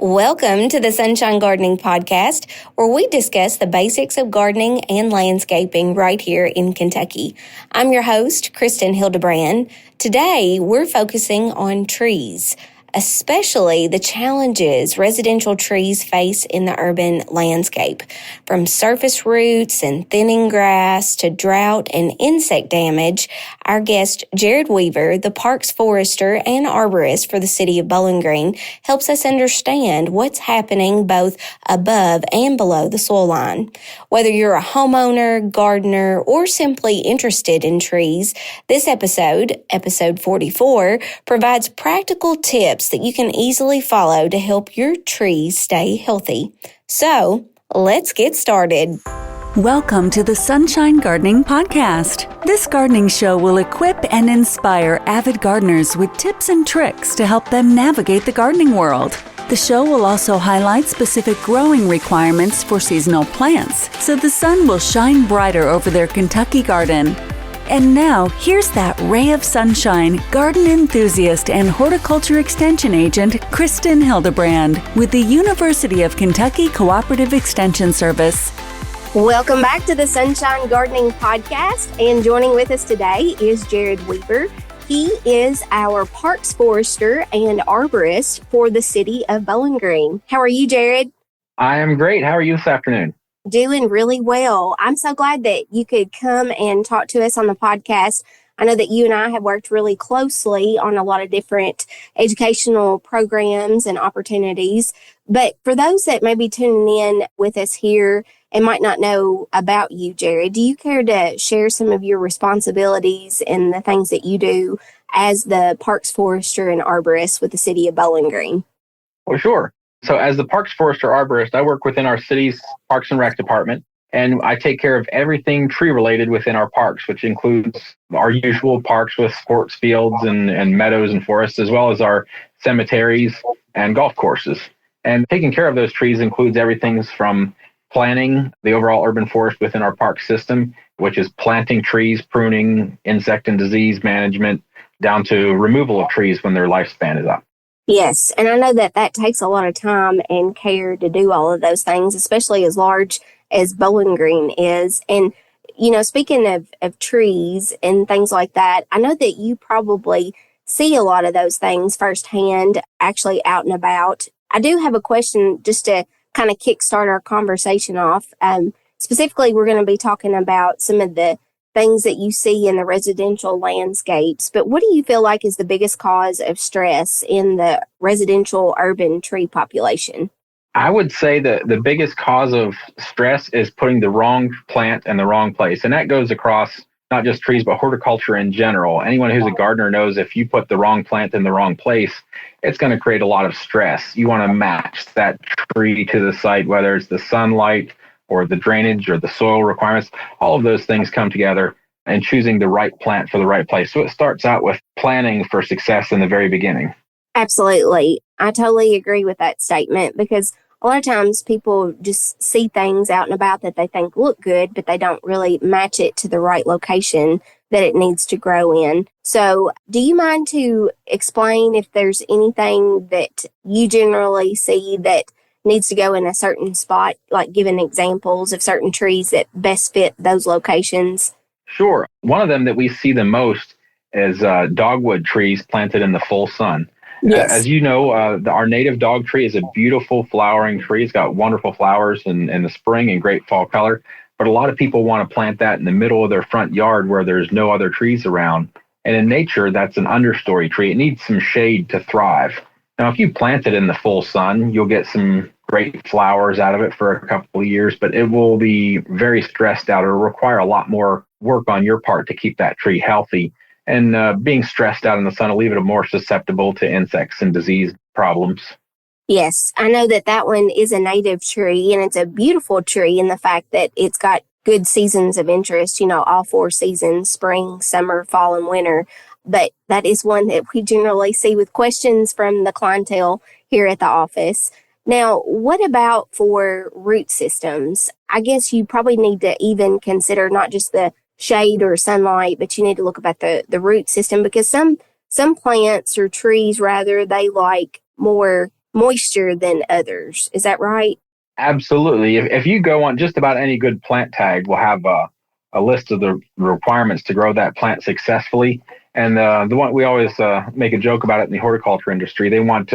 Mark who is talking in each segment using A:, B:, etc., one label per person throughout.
A: Welcome to the Sunshine Gardening Podcast, where we discuss the basics of gardening and landscaping right here in Kentucky. I'm your host, Kristin Hildabrand. Today, we're focusing on trees, especially the challenges residential trees face in the urban landscape. From surface roots and thinning grass to drought and insect damage, our guest, Jared Weaver, the parks forester and arborist for the city of Bowling Green, helps us understand what's happening both above and below the soil line. Whether you're a homeowner, gardener, or simply interested in trees, this episode 44, provides practical tips that you can easily follow to help your trees stay healthy. So, let's get started.
B: Welcome to the Sunshine Gardening Podcast. This gardening show will equip and inspire avid gardeners with tips and tricks to help them navigate the gardening world. The show will also highlight specific growing requirements for seasonal plants, so the sun will shine brighter over their Kentucky garden. And now, here's that ray of sunshine, garden enthusiast and horticulture extension agent, Kristin Hildabrand, with the University of Kentucky Cooperative Extension Service.
A: Welcome back to the Sunshine Gardening Podcast, and joining with us today is Jared Weaver. He is our parks forester and arborist for the city of Bowling Green. How are you, Jared?
C: I am great. How are you this afternoon?
A: Doing really well. I'm so glad that you could come and talk to us on the podcast. I know that you and I have worked really closely on a lot of different educational programs and opportunities. But for those that may be tuning in with us here and might not know about you, Jared, do you care to share some of your responsibilities and the things that you do as the parks forester and arborist with the city of Bowling Green?
C: Well, sure. So as the parks forester arborist, I work within our city's Parks and Rec department, and I take care of everything tree related within our parks, which includes our usual parks with sports fields and meadows and forests, as well as our cemeteries and golf courses. And taking care of those trees includes everything from planning the overall urban forest within our park system, which is planting trees, pruning, insect and disease management, down to removal of trees when their lifespan is up.
A: Yes, and I know that takes a lot of time and care to do all of those things, especially as large as Bowling Green is. And, you know, speaking of trees and things like that, I know that you probably see a lot of those things firsthand, actually out and about. I do have a question just to kind of kickstart our conversation off. Specifically, we're going to be talking about some of the things that you see in the residential landscapes, but what do you feel like is the biggest cause of stress in the residential urban tree population?
C: I would say that the biggest cause of stress is putting the wrong plant in the wrong place. And that goes across not just trees, but horticulture in general. Anyone who's a gardener knows if you put the wrong plant in the wrong place, it's going to create a lot of stress. You want to match that tree to the site, whether it's the sunlight or the drainage or the soil requirements. All of those things come together and choosing the right plant for the right place. So it starts out with planning for success in the very beginning.
A: Absolutely. I totally agree with that statement, because a lot of times people just see things out and about that they think look good, but they don't really match it to the right location that it needs to grow in. So do you mind to explain if there's anything that you generally see that needs to go in a certain spot, like giving examples of certain trees that best fit those locations?
C: Sure. One of them that we see the most is dogwood trees planted in the full sun.
A: Yes.
C: As you know, our native dog tree is a beautiful flowering tree. It's got wonderful flowers in the spring and great fall color. But a lot of people want to plant that in the middle of their front yard where there's no other trees around. And in nature, that's an understory tree. It needs some shade to thrive. Now, if you plant it in the full sun, you'll get some great flowers out of it for a couple of years, but it will be very stressed out. It'll require a lot more work on your part to keep that tree healthy. And being stressed out in the sun will leave it more susceptible to insects and disease problems.
A: Yes, I know that one is a native tree, and it's a beautiful tree in the fact that it's got good seasons of interest, you know, all four seasons, spring, summer, fall, and winter. But that is one that we generally see with questions from the clientele here at the office. Now, what about for root systems? I guess you probably need to even consider not just the shade or sunlight, but you need to look about the root system, because some plants or trees rather, they like more moisture than others. Is that right?
C: Absolutely. If you go on just about any good plant tag, we'll have a list of the requirements to grow that plant successfully. And the one we always make a joke about it in the horticulture industry, they want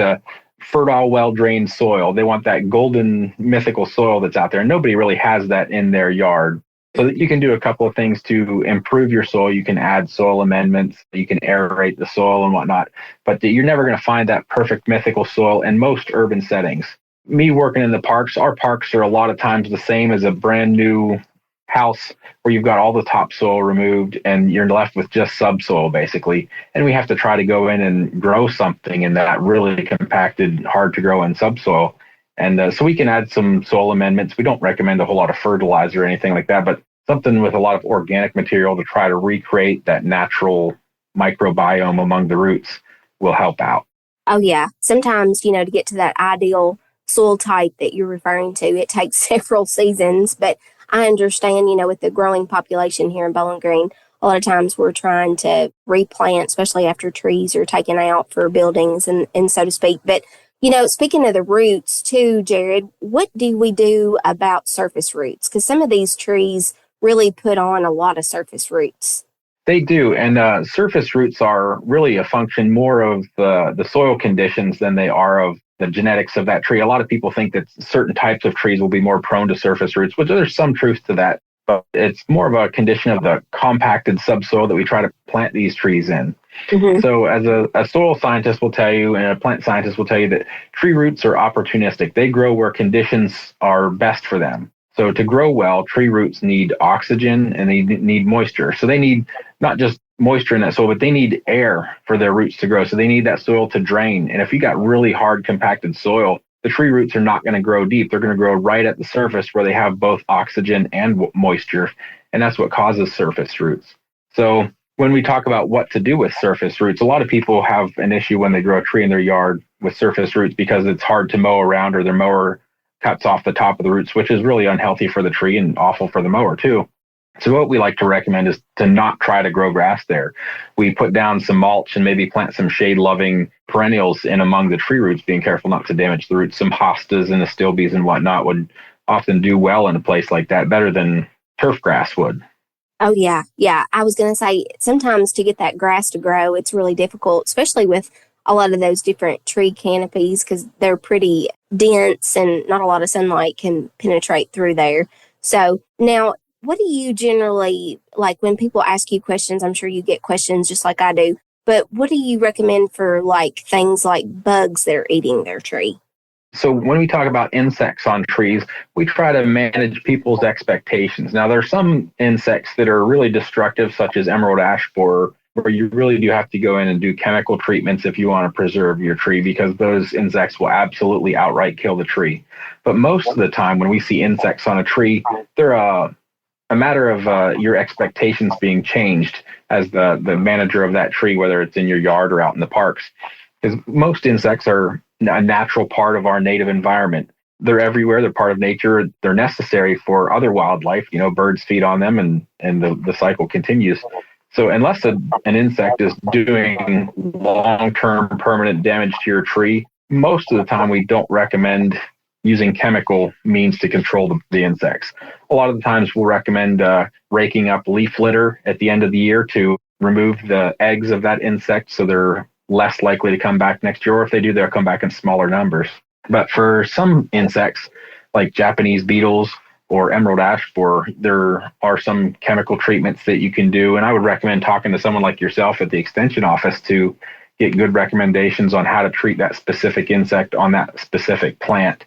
C: fertile, well-drained soil. They want that golden mythical soil that's out there. And nobody really has that in their yard. So that you can do a couple of things to improve your soil. You can add soil amendments. You can aerate the soil and whatnot. But you're never going to find that perfect mythical soil in most urban settings. Me working in the parks, our parks are a lot of times the same as a brand new house where you've got all the topsoil removed and you're left with just subsoil basically. And we have to try to go in and grow something in that really compacted, hard to grow in subsoil. And so we can add some soil amendments. We don't recommend a whole lot of fertilizer or anything like that, but something with a lot of organic material to try to recreate that natural microbiome among the roots will help out.
A: Oh, yeah. Sometimes, to get to that ideal soil type that you're referring to, it takes several seasons. But I understand, with the growing population here in Bowling Green, a lot of times we're trying to replant, especially after trees are taken out for buildings and so to speak. But speaking of the roots too, Jared, what do we do about surface roots? Because some of these trees really put on a lot of surface roots.
C: They do. And surface roots are really a function more of the soil conditions than they are of the genetics of that tree. A lot of people think that certain types of trees will be more prone to surface roots, which there's some truth to that. But it's more of a condition of the compacted subsoil that we try to plant these trees in. Mm-hmm. So as a soil scientist will tell you and a plant scientist will tell you that tree roots are opportunistic. They grow where conditions are best for them. So to grow well, tree roots need oxygen and they need moisture. So they need not just moisture in that soil, but they need air for their roots to grow. So they need that soil to drain. And if you got really hard compacted soil, the tree roots are not going to grow deep. They're going to grow right at the surface where they have both oxygen and moisture. And that's what causes surface roots. So when we talk about what to do with surface roots, a lot of people have an issue when they grow a tree in their yard with surface roots because it's hard to mow around or their mower cuts off the top of the roots, which is really unhealthy for the tree and awful for the mower too. So what we like to recommend is to not try to grow grass there. We put down some mulch and maybe plant some shade-loving perennials in among the tree roots, being careful not to damage the roots. Some hostas and astilbes and whatnot would often do well in a place like that, better than turf grass would.
A: Oh, yeah. Yeah. I was going to say, sometimes to get that grass to grow, it's really difficult, especially with a lot of those different tree canopies because they're pretty dense and not a lot of sunlight can penetrate through there. So now, what do you generally, like when people ask you questions, I'm sure you get questions just like I do, but what do you recommend for like things like bugs that are eating their tree?
C: So when we talk about insects on trees, we try to manage people's expectations. Now, there are some insects that are really destructive, such as emerald ash borer, where you really do have to go in and do chemical treatments if you want to preserve your tree, because those insects will absolutely outright kill the tree. But most of the time when we see insects on a tree, they're a matter of your expectations being changed as the manager of that tree, whether it's in your yard or out in the parks. Because most insects are a natural part of our native environment. They're everywhere. They're part of nature. They're necessary for other wildlife. Birds feed on them and the cycle continues. So unless an insect is doing long-term permanent damage to your tree, most of the time we don't recommend using chemical means to control the insects. A lot of the times we'll recommend raking up leaf litter at the end of the year to remove the eggs of that insect so they're less likely to come back next year, or if they do, they'll come back in smaller numbers. But for some insects, like Japanese beetles or emerald ash borer, there are some chemical treatments that you can do. And I would recommend talking to someone like yourself at the extension office to get good recommendations on how to treat that specific insect on that specific plant.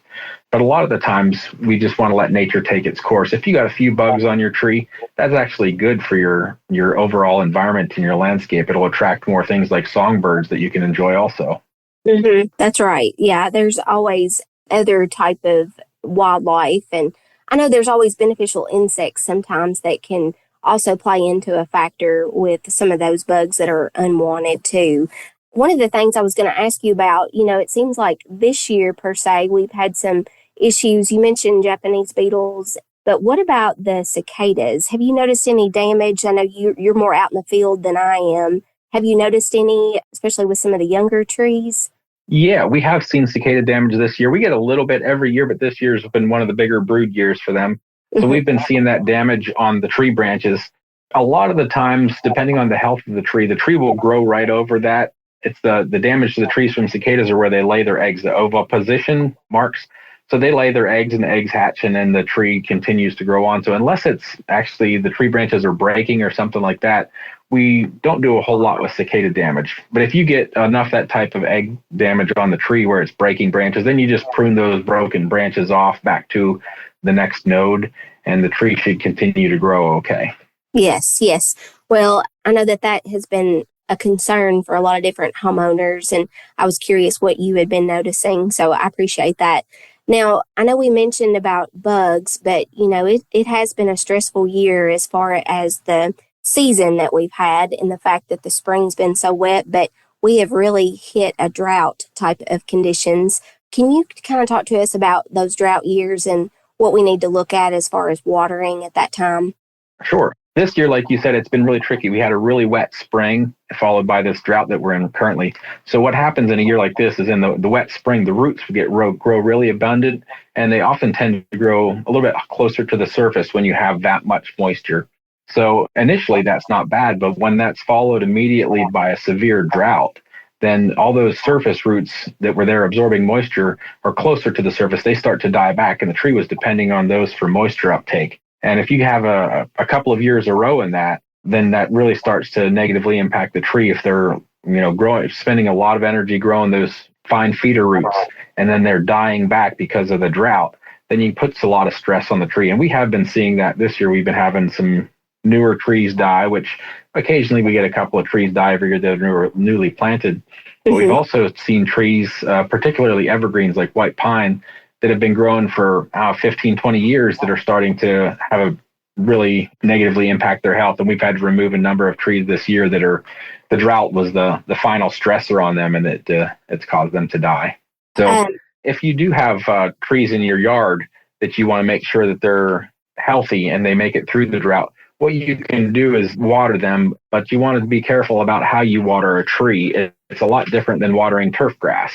C: But a lot of the times we just want to let nature take its course. If you got a few bugs on your tree, that's actually good for your overall environment and your landscape. It'll attract more things like songbirds that you can enjoy also.
A: Mm-hmm. That's right. Yeah, there's always other type of wildlife. And I know there's always beneficial insects sometimes that can also play into a factor with some of those bugs that are unwanted too. One of the things I was going to ask you about, it seems like this year per se, we've had some issues. You mentioned Japanese beetles, but what about the cicadas? Have you noticed any damage? I know you're more out in the field than I am. Have you noticed any, especially with some of the younger trees?
C: Yeah, we have seen cicada damage this year. We get a little bit every year, but this year's been one of the bigger brood years for them. So
A: Mhm.
C: we've been seeing that damage on the tree branches. A lot of the times, depending on the health of the tree will grow right over that. It's the damage to the trees from cicadas are where they lay their eggs, the oviposition marks. So they lay their eggs and the eggs hatch and then the tree continues to grow on. So unless it's actually the tree branches are breaking or something like that, we don't do a whole lot with cicada damage. But if you get enough that type of egg damage on the tree where it's breaking branches, then you just prune those broken branches off back to the next node, and the tree should continue to grow okay.
A: Yes, yes. Well, I know that that has been a concern for a lot of different homeowners, and I was curious what you had been noticing, so I appreciate that. Now, I know we mentioned about bugs, but it has been a stressful year as far as the season that we've had and the fact that the spring's been so wet, but we have really hit a drought type of conditions. Can you kind of talk to us about those drought years and what we need to look at as far as watering at that time?
C: Sure. This year, like you said, it's been really tricky. We had a really wet spring followed by this drought that we're in currently. So what happens in a year like this is in the wet spring, the roots grow really abundant, and they often tend to grow a little bit closer to the surface when you have that much moisture. So initially, that's not bad, but when that's followed immediately by a severe drought, then all those surface roots that were there absorbing moisture are closer to the surface. They start to die back, and the tree was depending on those for moisture uptake. And if you have a couple of years a row in that, then that really starts to negatively impact the tree if they're, growing, spending a lot of energy growing those fine feeder roots, and then they're dying back because of the drought, then it puts a lot of stress on the tree. And we have been seeing that this year. We've been having some newer trees die, which occasionally we get a couple of trees die every year that are newly planted. But we've also seen trees, particularly evergreens like white pine, that have been growing for 15, 20 years that are starting to have a really negatively impact their health. And we've had to remove a number of trees this year that are, the drought was the final stressor on them, and it's caused them to die. So if you do have trees in your yard that you want to make sure that they're healthy and they make it through the drought, what you can do is water them, but you want to be careful about how you water a tree. It's a lot different than watering turf grass.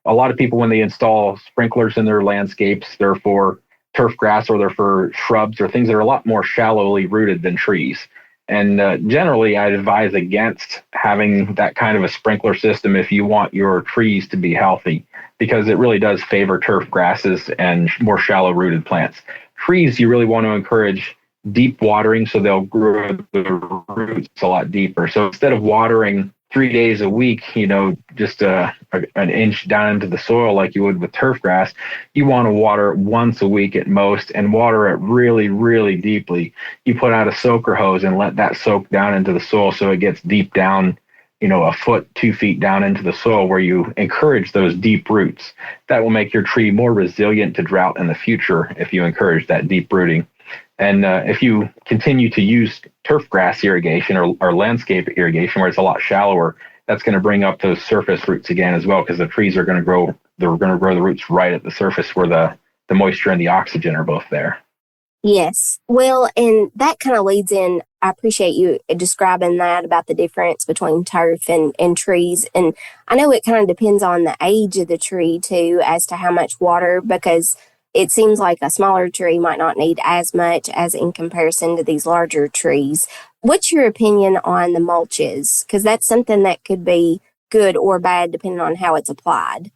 C: A lot of people, when they install sprinklers in their landscapes, they're for turf grass or they're for shrubs or things that are a lot more shallowly rooted than trees. And generally, I'd advise against having that kind of a sprinkler system if you want your trees to be healthy, because it really does favor turf grasses and more shallow rooted plants. Trees, you really want to encourage deep watering so they'll grow the roots a lot deeper. So instead of watering 3 days a week, just an inch down into the soil like you would with turf grass, you want to water it once a week at most, and water it really, really deeply. You put out a soaker hose and let that soak down into the soil so it gets deep down, a foot, 2 feet down into the soil, where you encourage those deep roots. That will make your tree more resilient to drought in the future if you encourage that deep rooting. And if you continue to use turf grass irrigation or landscape irrigation where it's a lot shallower, that's going to bring up those surface roots again as well, because the trees are going to grow. They're going to grow the roots right at the surface where the moisture and the oxygen are both there.
A: Yes. Well, and that kind of leads in, I appreciate you describing that about the difference between turf and trees. And I know it kind of depends on the age of the tree too, as to how much water, because it seems like a smaller tree might not need as much as in comparison to these larger trees. What's your opinion on the mulches? Because that's something that could be good or bad depending on how it's applied.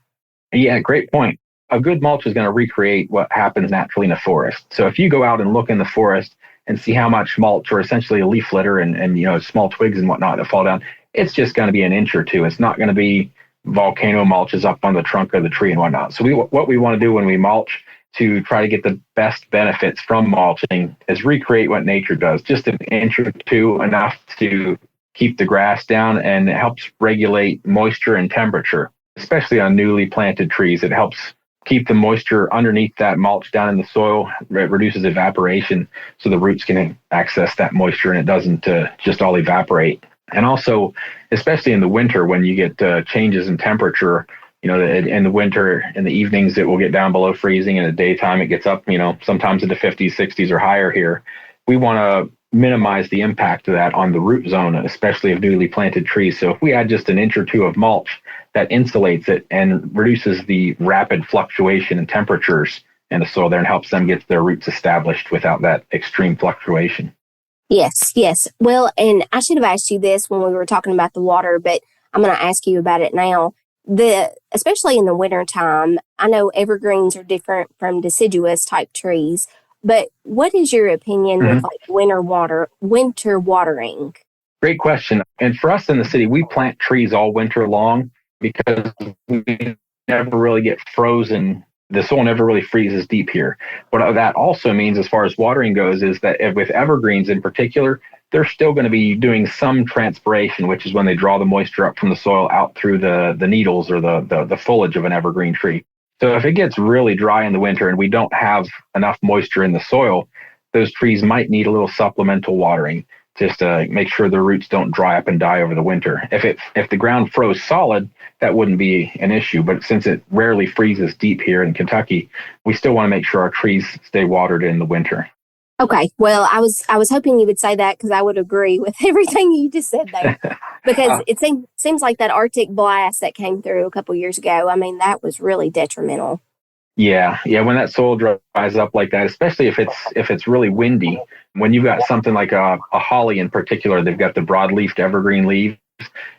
C: Yeah, great point. A good mulch is going to recreate what happens naturally in a forest. So if you go out and look in the forest and see how much mulch, or essentially a leaf litter and small twigs and whatnot that fall down, it's just going to be an inch or two. It's not going to be volcano mulches up on the trunk of the tree and whatnot. So what we want to do when we mulch to try to get the best benefits from mulching is recreate what nature does, just an inch or two, enough to keep the grass down, and it helps regulate moisture and temperature, especially on newly planted trees. It helps keep the moisture underneath that mulch down in the soil. It reduces evaporation so the roots can access that moisture and it doesn't just all evaporate. And also, especially in the winter when you get changes in temperature, in the winter, in the evenings, it will get down below freezing. In the daytime, it gets up, sometimes into 50s, 60s or higher here. We want to minimize the impact of that on the root zone, especially of newly planted trees. So if we add just an inch or two of mulch, that insulates it and reduces the rapid fluctuation in temperatures in the soil there and helps them get their roots established without that extreme fluctuation.
A: Yes, yes. Well, and I should have asked you this when we were talking about the water, but I'm going to ask you about it now. Especially in the wintertime, I know evergreens are different from deciduous type trees, but what is your opinion with like winter watering?
C: Great question. And for us in the city, we plant trees all winter long because we never really get frozen. The soil never really freezes deep here. What that also means as far as watering goes is that with evergreens in particular, they're still going to be doing some transpiration, which is when they draw the moisture up from the soil out through the needles or the foliage of an evergreen tree. So if it gets really dry in the winter and we don't have enough moisture in the soil, those trees might need a little supplemental watering just to make sure the roots don't dry up and die over the winter. If the ground froze solid, that wouldn't be an issue. But since it rarely freezes deep here in Kentucky, we still want to make sure our trees stay watered in the winter.
A: Okay. Well, I was hoping you would say that because I would agree with everything you just said there. Because it seems like that Arctic blast that came through a couple years ago, I mean, that was really detrimental.
C: Yeah. When that soil dries up like that, especially if it's really windy, when you've got something like a holly in particular, they've got the broad-leafed evergreen leaves.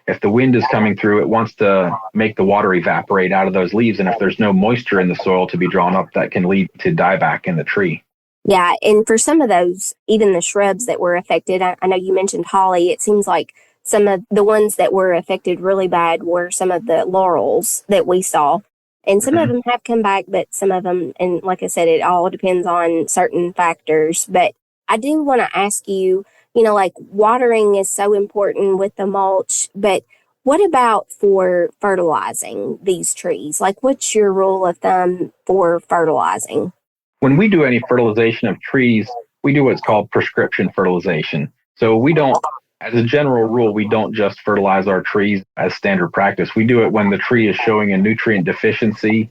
C: If the wind is coming through, it wants to make the water evaporate out of those leaves. And if there's no moisture in the soil to be drawn up, that can lead to dieback in the tree.
A: Yeah, and for some of those, even the shrubs that were affected, I know you mentioned holly. It seems like some of the ones that were affected really bad were some of the laurels that we saw. And some of them have come back, but some of them, and like I said, it all depends on certain factors. But I do want to ask you, like watering is so important with the mulch, but what about for fertilizing these trees? Like, what's your rule of thumb for fertilizing?
C: When we do any fertilization of trees, we do what's called prescription fertilization. So we don't, as a general rule, we don't just fertilize our trees as standard practice. We do it when the tree is showing a nutrient deficiency.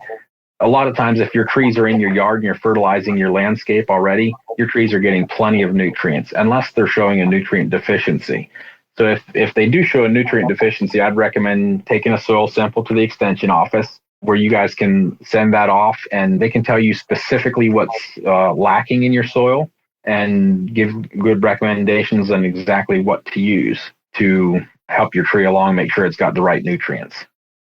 C: A lot of times, if your trees are in your yard and you're fertilizing your landscape already, your trees are getting plenty of nutrients, unless they're showing a nutrient deficiency. So if they do show a nutrient deficiency, I'd recommend taking a soil sample to the extension office, where you guys can send that off and they can tell you specifically what's lacking in your soil and give good recommendations on exactly what to use to help your tree along, make sure it's got the right nutrients.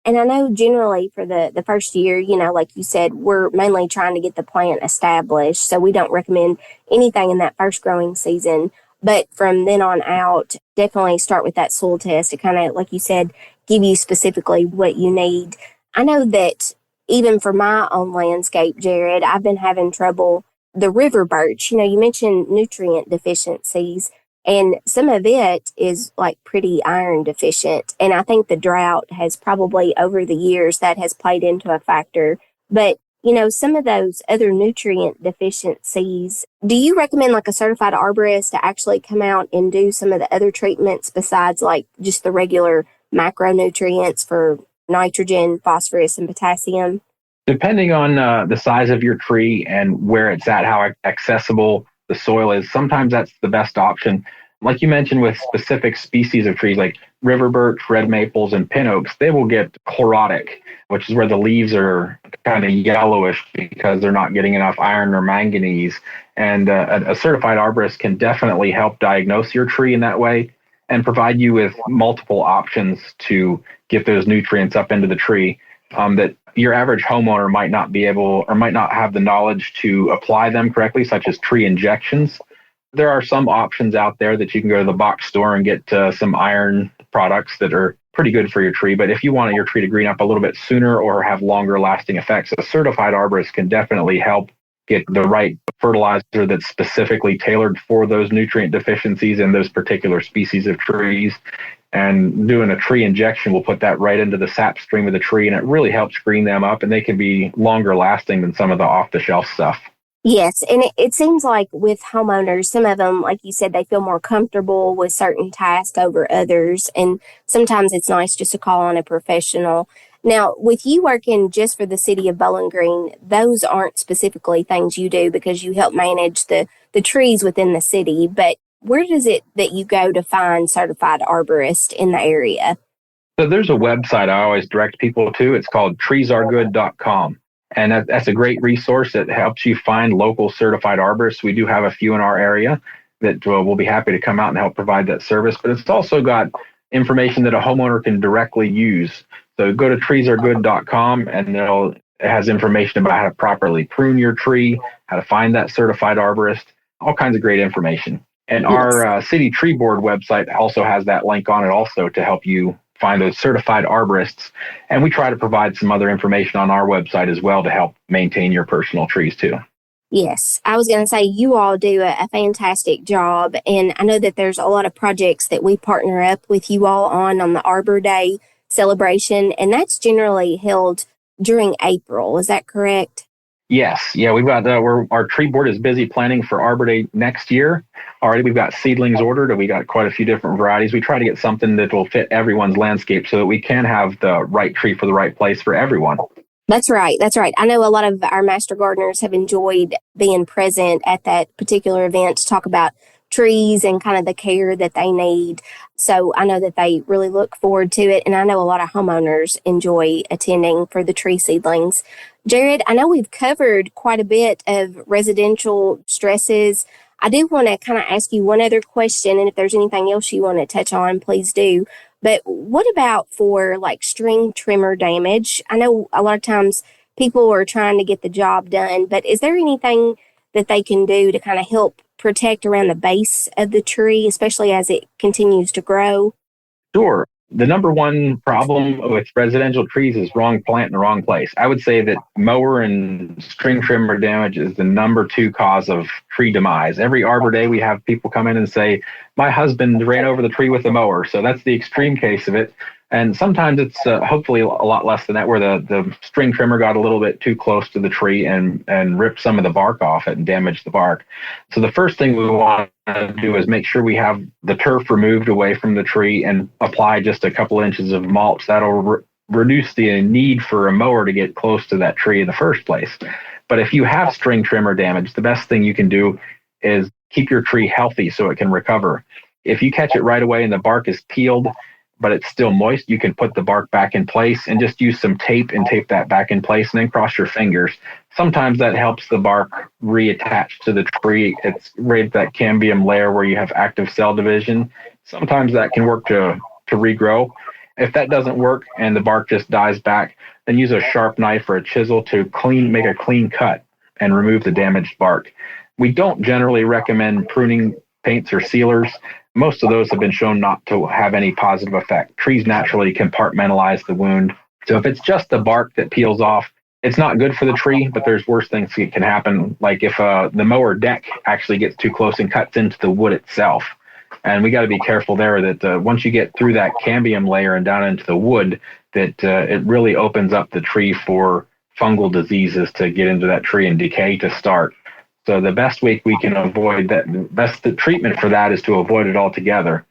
A: And I know generally for the first year, like you said, we're mainly trying to get the plant established. So we don't recommend anything in that first growing season. But from then on out, definitely start with that soil test to kind of, like you said, give you specifically what you need. I know that even for my own landscape, Jared, I've been having trouble. The river birch, you mentioned nutrient deficiencies, and some of it is like pretty iron deficient. And I think the drought has probably over the years that has played into a factor. But, some of those other nutrient deficiencies, do you recommend like a certified arborist to actually come out and do some of the other treatments besides like just the regular macronutrients for nitrogen, phosphorus, and potassium?
C: Depending on the size of your tree and where it's at, how accessible the soil is, sometimes that's the best option. Like you mentioned with specific species of trees like river birch, red maples, and pin oaks, they will get chlorotic, which is where the leaves are kind of yellowish because they're not getting enough iron or manganese. And a certified arborist can definitely help diagnose your tree in that way and provide you with multiple options to get those nutrients up into the tree that your average homeowner might not be able or might not have the knowledge to apply them correctly, such as tree injections. There are some options out there that you can go to the box store and get some iron products that are pretty good for your tree. But if you want your tree to green up a little bit sooner or have longer lasting effects, a certified arborist can definitely help get the right fertilizer that's specifically tailored for those nutrient deficiencies in those particular species of trees. And doing a tree injection will put that right into the sap stream of the tree, and it really helps green them up, and they can be longer lasting than some of the off-the-shelf stuff.
A: Yes, and it seems like with homeowners, some of them, like you said, they feel more comfortable with certain tasks over others, and sometimes it's nice just to call on a professional. Now, with you working just for the city of Bowling Green, those aren't specifically things you do because you help manage the trees within the city, but where does it that you go to find certified arborists in the area?
C: So there's a website I always direct people to. It's called treesaregood.com. And that's a great resource that helps you find local certified arborists. We do have a few in our area that will be happy to come out and help provide that service. But it's also got information that a homeowner can directly use. So go to treesaregood.com and it has information about how to properly prune your tree, how to find that certified arborist, all kinds of great information. And our city tree board website also has that link on it also to help you find those certified arborists. And we try to provide some other information on our website as well to help maintain your personal trees too.
A: Yes, I was going to say you all do a fantastic job. And I know that there's a lot of projects that we partner up with you all on the Arbor Day celebration. And that's generally held during April. Is that correct?
C: Yes. Yeah, we've got our tree board is busy planning for Arbor Day next year. Already we've got seedlings ordered and we got quite a few different varieties. We try to get something that will fit everyone's landscape so that we can have the right tree for the right place for everyone.
A: That's right. That's right. I know a lot of our master gardeners have enjoyed being present at that particular event to talk about trees and kind of the care that they need. So I know that they really look forward to it. And I know a lot of homeowners enjoy attending for the tree seedlings. Jared, I know we've covered quite a bit of residential stresses. I do want to kind of ask you one other question. And if there's anything else you want to touch on, please do. But what about for like string trimmer damage? I know a lot of times people are trying to get the job done, but is there anything that they can do to kind of help protect around the base of the tree, especially as it continues to grow?
C: Sure. The number one problem with residential trees is wrong plant in the wrong place. I would say that mower and string trimmer damage is the number two cause of tree demise. Every Arbor Day, we have people come in and say, my husband ran over the tree with a mower. So that's the extreme case of it. And sometimes it's hopefully a lot less than that, where the string trimmer got a little bit too close to the tree and ripped some of the bark off it and damaged the bark. So the first thing we want to do is make sure we have the turf removed away from the tree and apply just a couple inches of mulch. That'll reduce the need for a mower to get close to that tree in the first place. But if you have string trimmer damage, the best thing you can do is keep your tree healthy so it can recover. If you catch it right away and the bark is peeled, but it's still moist, you can put the bark back in place and just use some tape and tape that back in place and then cross your fingers. Sometimes that helps the bark reattach to the tree. It's right that cambium layer where you have active cell division. Sometimes that can work to regrow. If that doesn't work and the bark just dies back, then use a sharp knife or a chisel to make a clean cut and remove the damaged bark. We don't generally recommend pruning paints or sealers. Most of those have been shown not to have any positive effect. Trees naturally compartmentalize the wound. So if it's just the bark that peels off, it's not good for the tree, but there's worse things that can happen. Like if the mower deck actually gets too close and cuts into the wood itself. And we got to be careful there that once you get through that cambium layer and down into the wood, that it really opens up the tree for fungal diseases to get into that tree and decay to start. So the best way we can avoid that, the treatment for that is to avoid it altogether.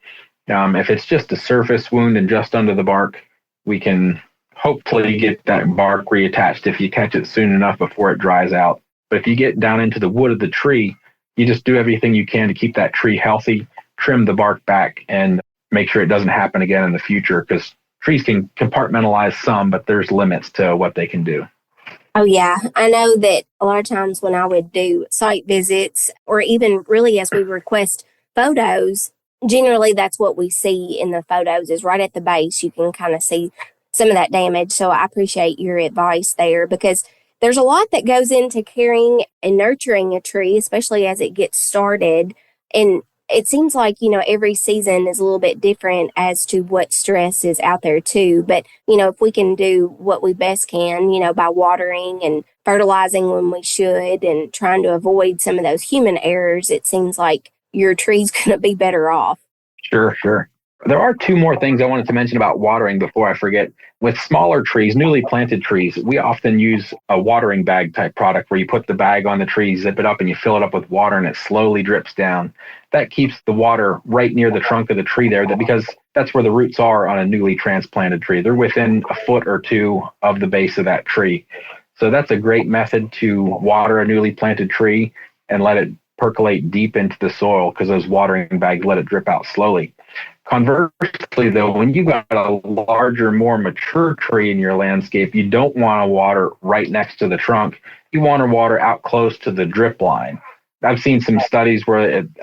C: If it's just a surface wound and just under the bark, we can hopefully get that bark reattached if you catch it soon enough before it dries out. But if you get down into the wood of the tree, you just do everything you can to keep that tree healthy, trim the bark back, and make sure it doesn't happen again in the future, because trees can compartmentalize some, but there's limits to what they can do.
A: Oh, yeah. I know that a lot of times when I would do site visits, or even really as we request photos, generally that's what we see in the photos is right at the base. You can kind of see some of that damage. So I appreciate your advice there, because there's a lot that goes into caring and nurturing a tree, especially as it gets started. And it seems like, every season is a little bit different as to what stress is out there too. But, if we can do what we best can, by watering and fertilizing when we should and trying to avoid some of those human errors, it seems like your tree's going to be better off.
C: Sure. There are two more things I wanted to mention about watering before I forget. With smaller trees, newly planted trees, we often use a watering bag type product where you put the bag on the tree, zip it up, and you fill it up with water, and it slowly drips down. That keeps the water right near the trunk of the tree there, because that's where the roots are on a newly transplanted tree. They're within a foot or two of the base of that tree. So that's a great method to water a newly planted tree and let it percolate deep into the soil, because those watering bags let it drip out slowly. Conversely, though, when you've got a larger, more mature tree in your landscape, you don't want to water right next to the trunk. You want to water out close to the drip line. I've seen some studies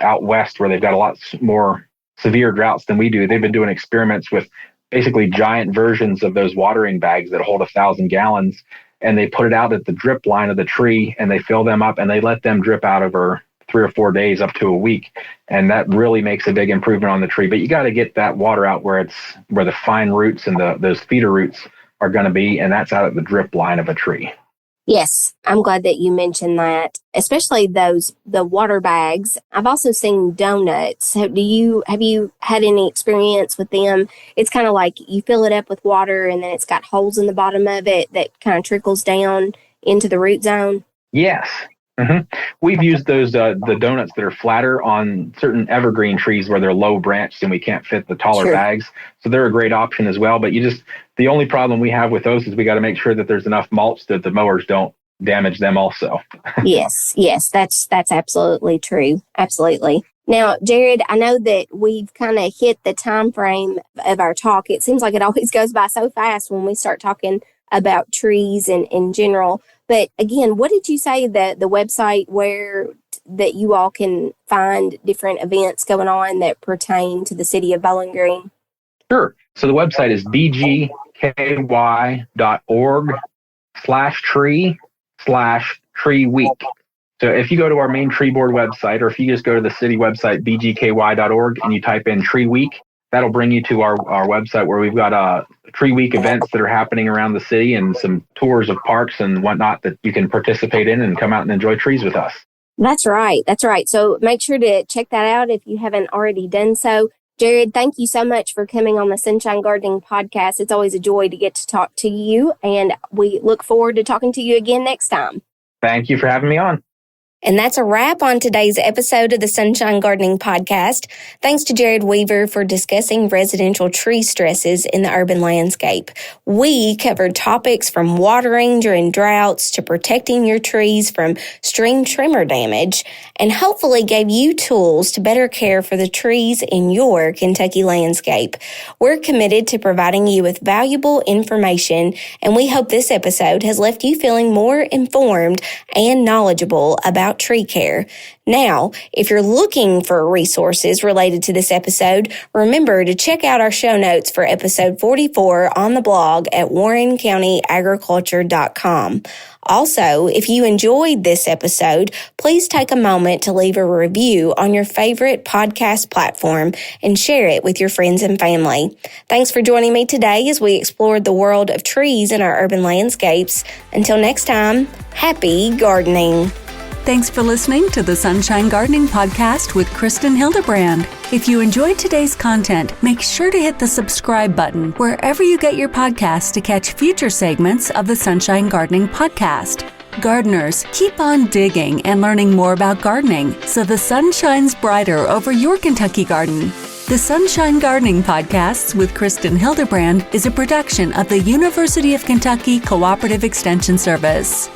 C: out west where they've got a lot more severe droughts than we do. They've been doing experiments with basically giant versions of those watering bags that hold 1,000 gallons, and they put it out at the drip line of the tree, and they fill them up, and they let them drip out over 3 or 4 days up to a week. And that really makes a big improvement on the tree. But you got to get that water out where the fine roots and those feeder roots are going to be, and that's out at the drip line of a tree.
A: Yes, I'm glad that you mentioned that, especially the water bags. I've also seen donuts. So have you had any experience with them? It's kind of like you fill it up with water and then it's got holes in the bottom of it that kind of trickles down into the root zone.
C: Yes. Mm-hmm. We've used those the donuts that are flatter on certain evergreen trees where they're low branched and we can't fit the taller bags. So they're a great option as well. But the only problem we have with those is we got to make sure that there's enough mulch that the mowers don't damage them also.
A: Yes, that's absolutely true. Absolutely. Now, Jared, I know that we've kind of hit the time frame of our talk. It seems like it always goes by so fast when we start talking about trees and in general. But again, what did you say the website where that you all can find different events going on that pertain to the city of Bowling Green?
C: Sure. So the website is bgky.org/tree/tree week. So if you go to our main tree board website, or if you just go to the city website, bgky.org, and you type in tree week, that'll bring you to our website where we've got tree week events that are happening around the city and some tours of parks and whatnot that you can participate in and come out and enjoy trees with us.
A: That's right. So make sure to check that out if you haven't already done so. Jared, thank you so much for coming on the Sunshine Gardening Podcast. It's always a joy to get to talk to you, and we look forward to talking to you again next time.
C: Thank you for having me on.
A: And that's a wrap on today's episode of the Sunshine Gardening Podcast. Thanks to Jared Weaver for discussing residential tree stresses in the urban landscape. We covered topics from watering during droughts to protecting your trees from stream trimmer damage, and hopefully gave you tools to better care for the trees in your Kentucky landscape. We're committed to providing you with valuable information, and we hope this episode has left you feeling more informed and knowledgeable about tree care. Now, if you're looking for resources related to this episode, remember to check out our show notes for episode 44 on the blog at warrencountyagriculture.com. Also, if you enjoyed this episode, please take a moment to leave a review on your favorite podcast platform and share it with your friends and family. Thanks for joining me today as we explored the world of trees in our urban landscapes. Until next time, happy gardening.
B: Thanks for listening to the Sunshine Gardening Podcast with Kristin Hildabrand. If you enjoyed today's content, make sure to hit the subscribe button wherever you get your podcasts to catch future segments of the Sunshine Gardening Podcast. Gardeners, keep on digging and learning more about gardening so the sun shines brighter over your Kentucky garden. The Sunshine Gardening Podcasts with Kristin Hildabrand is a production of the University of Kentucky Cooperative Extension Service.